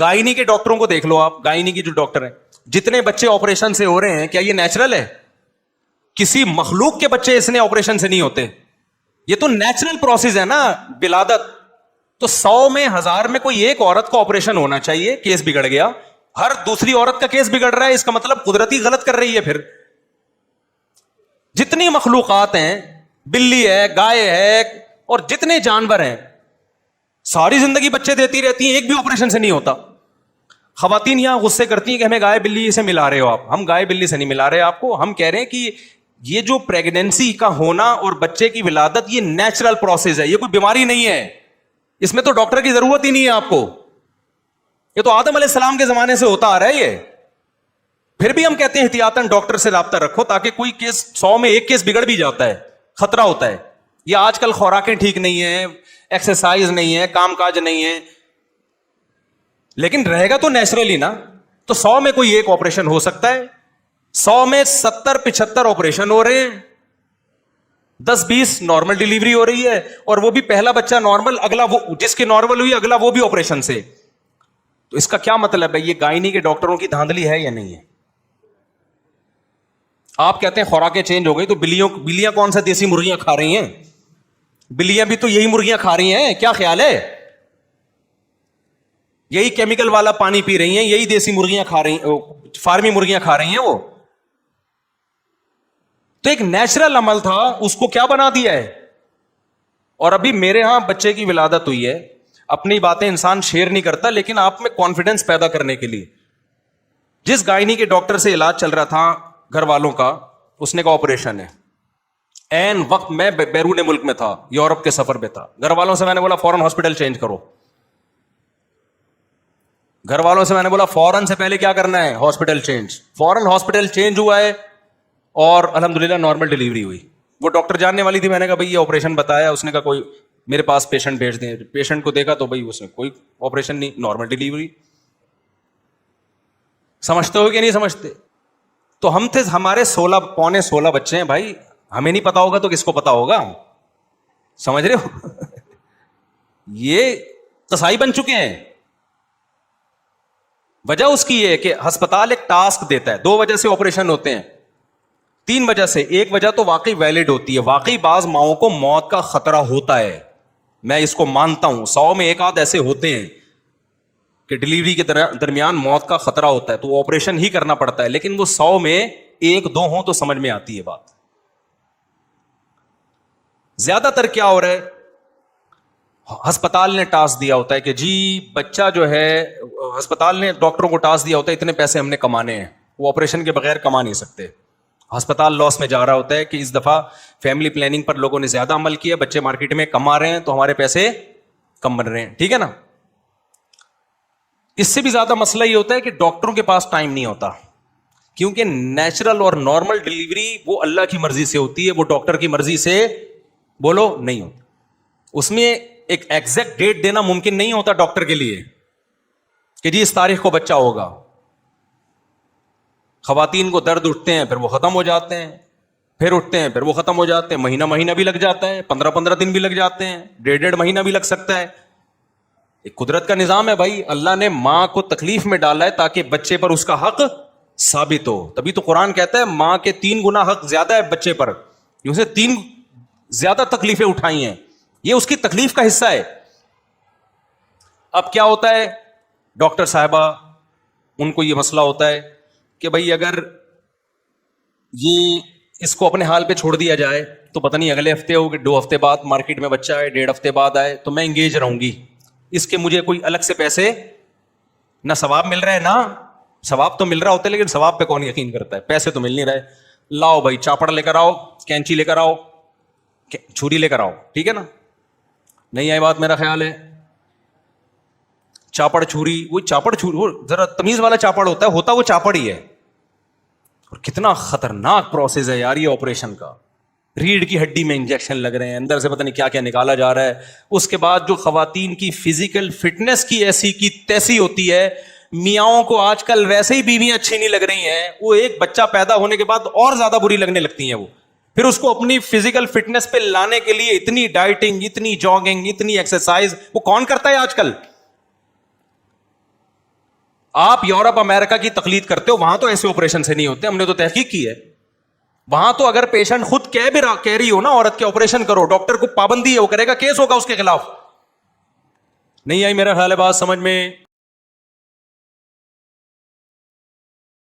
Gynae के डॉक्टरों को देख लो आप, गायनी की जो डॉक्टर हैं, जितने बच्चे ऑपरेशन से हो रहे हैं, क्या ये नेचुरल है? किसी मखलूक के बच्चे इसने ऑपरेशन से नहीं होते। ये तो नेचुरल प्रोसेस है ना विलादत। तो 100 में 1000 में कोई एक औरत का ऑपरेशन होना चाहिए, केस बिगड़ गया। हर दूसरी औरत का केस बिगड़ रहा है, इसका मतलब कुदरती गलत कर रही है। फिर जितनी मखलूकात हैं, बिल्ली है, गाय है, और जितने जानवर हैं, सारी जिंदगी बच्चे देती रहती हैं, एक भी ऑपरेशन से नहीं होता। खवातीन यहां गुस्से करती हैं कि हमें गाय बिल्ली से मिला रहे हो आप। हम गाय बिल्ली से नहीं मिला रहे आपको, हम कह रहे हैं कि ये जो प्रेगनेंसी का होना और बच्चे की विलादत, ये नेचुरल प्रोसेस है, ये कोई बीमारी नहीं है। इसमें तो डॉक्टर की जरूरत ही नहीं है आपको। ये तो आदम अलैहिस्सलाम के जमाने से होता आ रहा है ये। फिर भी हम कहते हैं एहतियातन डॉक्टर से राब्ता रखो, ताकि कोई केस 100 में एक केस बिगड़ भी जाता है, खतरा होता है। ये आजकल खुराकें ठीक नहीं है, एक्सरसाइज नहीं है, कामकाज नहीं है, लेकिन रहेगा तो नेचुरली ना। तो 100 में कोई एक ऑपरेशन हो सकता है, 100 में 70-75 ऑपरेशन हो रहे हैं, 10-20 नॉर्मल डिलीवरी हो रही है, और वो भी पहला बच्चा नॉर्मल, अगला वो जिसकी नॉर्मल हुई अगला वो भी ऑपरेशन से। तो इसका क्या मतलब है? ये गायनी के डॉक्टरों की धांधली है या नहीं है? आप कहते हैं खुराकें चेंज हो गई, तो बिल्लियां कौन सा देसी मुर्गियां खा रही हैं? बिल्लियां भी तो यही मुर्गियां खा रही हैं, क्या ख्याल है? यही केमिकल वाला पानी पी रही हैं, यही देसी मुर्गियां खा रही, फार्मी मुर्गियां खा रही हैं वो। तो एक नेचुरल अमल था, उसको क्या बना दिया है? और अभी मेरे यहां बच्चे की विलादत हुई है, अपनी बातें इंसान शेयर नहीं करता, लेकिन आप में कॉन्फिडेंस पैदा करने के लिए जिस गायनी के डॉक्टर से इलाज चल रहा था घर वालों का, उसने कहा ऑपरेशन है। एन वक्त मैं बैरून मुल्क में था, यूरोप के सफर पे था। घर वालों से मैंने बोला फौरन हॉस्पिटल चेंज करो। घर वालों से मैंने बोला फौरन से पहले क्या करना है? Hospital change. फौरन हॉस्पिटल चेंज हुआ है और अल्हम्दुलिल्लाह नॉर्मल डिलीवरी हुई। वो डॉक्टर जानने वाली थी, मैंने कहा भाई ये ऑपरेशन बताया, उसने कहा कोई मेरे पास पेशेंट भेज दें। पेशेंट को देखा तो भाई उसने कोई ऑपरेशन नहीं, नॉर्मल डिलीवरी। समझते हो कि नहीं समझते? तो हम थे, हमारे 16 बच्चे हैं भाई, हमें नहीं पता होगा तो किसको पता होगा? समझ रहे हो? ये कसाई बन चुके हैं। वजह उसकी है कि अस्पताल एक टास्क देता है। 2 वजह से ऑपरेशन होते हैं, 3 वजह से। एक वजह तो वाकई वैलिड होती है, वाकई बाज माओं को मौत का खतरा होता है, मैं इसको मानता हूं। 100 में एक आध ऐसे होते हैं कि डिलीवरी के दरमियान मौत का खतरा होता है, तो ऑपरेशन ही करना पड़ता है। लेकिन वो 100 में 1-2 हो तो समझ में आती है बात। ज्यादातर क्या हो रहा है, अस्पताल ने टास्क दिया होता है कि जी बच्चा जो है, अस्पताल ने डॉक्टरों को टास्क दिया होता है इतने पैसे हमने कमाने हैं, वो ऑपरेशन के बगैर कमा नहीं सकते। अस्पताल लॉस में जा रहा होता है कि इस दफा फैमिली प्लानिंग पर लोगों ने ज्यादा अमल किया, बच्चे मार्केट में कमा रहे हैं तो हमारे पैसे कम बन रहे हैं, ठीक है ना। इससे भी ज्यादा मसला ये होता है कि डॉक्टरों के पास टाइम नहीं होता, क्योंकि नेचुरल और नॉर्मल डिलीवरी वो अल्लाह की मर्जी से होती है, वो डॉक्टर की मर्जी से बोलो नहीं होती। उसमें एक एग्जैक्ट डेट देना मुमकिन नहीं होता डॉक्टर के लिए कि जी इस तारीख को बच्चा होगा। खवातीन को दर्द उठते हैं, फिर वो खत्म हो जाते हैं, फिर उठते हैं, फिर वो खत्म हो जाते हैं। महीना भी लग जाता है, 15-15 दिन भी लग जाते हैं, 1.5 महीना भी लग सकता है। एक कुदरत का निजाम है भाई। अल्लाह ने मां को तकलीफ में डाला है ताकि बच्चे पर उसका हक साबित हो। तभी तो कुरान कहता है मां के 3 गुना हक ज्यादा है बच्चे पर, उसे 3 ज्यादा तकलीफें उठाई हैं, ये उसकी तकलीफ का हिस्सा है। अब क्या होता है, डॉक्टर साहिबा उनको ये मसला होता है कि भाई अगर ये इसको अपने हाल पे छोड़ दिया जाए तो पता नहीं अगले हफ्ते हो कि 2 हफ्ते बाद मार्केट में बच्चा आए, 1.5 हफ्ते बाद आए, तो मैं इंगेज रहूंगी। इसके मुझे कोई अलग से पैसे ना सवाब मिल रहा है, ना सवाब तो मिल रहा होता है लेकिन सवाब पे कौन यकीन करता है, पैसे तो मिल नहीं रहे। लाओ भाई चापड़ लेकर आओ, कैंची लेकर आओ, छुरी लेकर आओ, ठीक है ना। नहीं आई बात मेरा ख्याल है। चापड़ छुरी, वो चापड़ छुरी, वो जरा तमीज वाला चापड़ होता वो चापड़ ही है। और कितना खतरनाक प्रोसेस है यार ये ऑपरेशन का। रीढ़ की हड्डी में इंजेक्शन लग रहे हैं, अंदर से पता नहीं क्या क्या निकाला जा रहा है। उसके बाद जो खवातीन की फिजिकल फिटनेस की ऐसी की तैसी होती है, मियाओं को आजकल वैसे ही बीवियां अच्छी नहीं लग रही हैं, वो एक बच्चा पैदा होने के बाद और ज्यादा बुरी लगने लगती हैं। वो फिर उसको अपनी फिजिकल फिटनेस पे लाने के लिए इतनी डाइटिंग, इतनी जॉगिंग, इतनी एक्सरसाइज, वो कौन करता है आजकल? آپ یورپ امریکہ کی تقلید کرتے ہو, وہاں تو ایسے آپریشن سے نہیں ہوتے, ہم نے تو تحقیق کی ہے. وہاں تو اگر پیشنٹ خود کہہ رہی ہو نا عورت کے آپریشن کرو, ڈاکٹر کو پابندی ہے, وہ کرے گا, کیس ہوگا اس کے خلاف. نہیں آئی میرا خیال ہے بات سمجھ میں؟